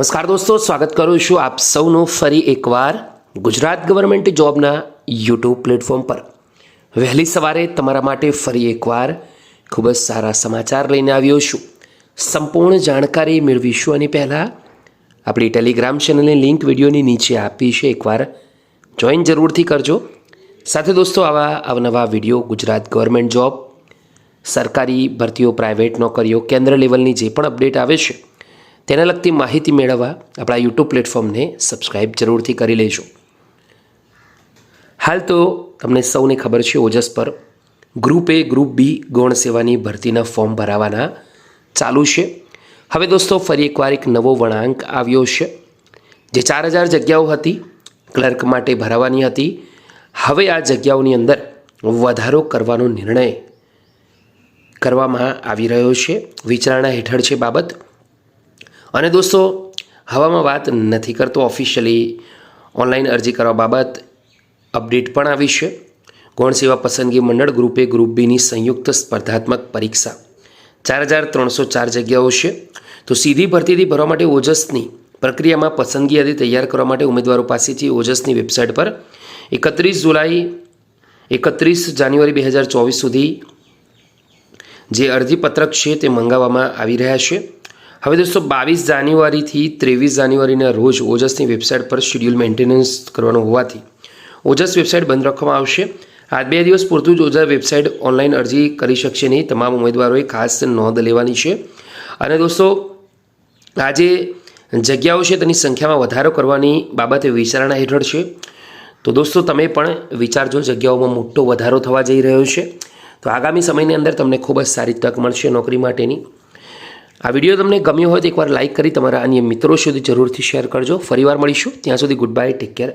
નમસ્કાર દોસ્તો, સ્વાગત કરું છું આપ સૌનું ફરી એકવાર ગુજરાત ગવર્મેન્ટ જોબના યુટ્યુબ પ્લેટફોર્મ પર। વહેલી સવારે તમારા માટે ફરી એકવાર ખૂબ જ સારા સમાચાર લઈને આવ્યો છું। સંપૂર્ણ જાણકારી મેળવીશું અને પહેલાં આપણી ટેલિગ્રામ ચેનલની લિંક વિડીયોની નીચે આપી છે, એકવાર જોઈન જરૂરથી કરજો। સાથે દોસ્તો, આવા અવનવા વિડીયો ગુજરાત ગવર્મેન્ટ જોબ, સરકારી ભરતીઓ, પ્રાઇવેટ નોકરીઓ, કેન્દ્ર લેવલની જે પણ અપડેટ આવે છે તેને લગતી માહિતી મેળવવા આપણા યુટ્યુબ પ્લેટફોર્મને સબસ્ક્રાઈબ જરૂરથી કરી લેજો। હાલ તો તમને સૌને ખબર છે, ઓજસ પર ગ્રુપ એ, ગ્રુપ બી ગૌણ સેવાની ભરતીના ફોર્મ ભરાવાના ચાલુ છે। હવે દોસ્તો, ફરી એકવાર એક નવો વળાંક આવ્યો છે। જે 4000 જગ્યાઓ હતી ક્લર્ક માટે ભરાવાની હતી, હવે આ જગ્યાઓની અંદર વધારો કરવાનો નિર્ણય કરવામાં આવી રહ્યો છે। વિચારણા હેઠળ છે બાબત। અને દોસ્તો, હવામાં વાત નથી કરતો, ઓફિશિયલી ઓનલાઈન અરજી કરવા બાબત અપડેટ પણ આવી છે। ગૌણ સેવા પસંદગી મંડળ ગ્રુપ એ, ગ્રુપ બીની સંયુક્ત સ્પર્ધાત્મક પરીક્ષા 4304 જગ્યાઓ છે। તો સીધી ભરતીથી ભરવા માટે ઓજસની પ્રક્રિયામાં પસંદગી યાદી તૈયાર કરવા માટે ઉમેદવારો પાસેથી ઓજસની વેબસાઇટ પર 31 જાન્યુઆરી 2024 સુધી જે અરજીપત્રક છે તે મંગાવવામાં આવી રહ્યા છે। હવે દોસ્તો, 22 જાન્યુઆરીથી 23 જાન્યુઆરીના રોજ ઓજસની વેબસાઇટ પર શેડ્યુલ મેન્ટેનન્સ કરવાનું હોવાથી ઓજસ વેબસાઇટ બંધ રાખવામાં આવશે। આ 2 દિવસ પૂરતું જ ઓજસ વેબસાઇટ ઓનલાઈન અરજી કરી શકશે નહીં। તમામ ઉમેદવારોએ ખાસ નોંધ લેવાની છે। અને દોસ્તો, આ જે જગ્યાઓ છે તેની સંખ્યામાં વધારો કરવાની બાબતે વિચારણા હેઠળ છે। તો દોસ્તો, તમે પણ વિચારજો, જગ્યાઓમાં મોટો વધારો થવા જઈ રહ્યો છે। તો આગામી સમયની અંદર તમને ખૂબ જ સારી તક મળશે નોકરી માટેની। આ વિડીયો તમને ગમ્યો હોય તો એકવાર લાઇક કરી તમારા અન્ય મિત્રો સુધી જરૂરથી શેર કરજો। ફરીવાર મળીશું, ત્યાં સુધી ગુડ બાય, ટેક કેર।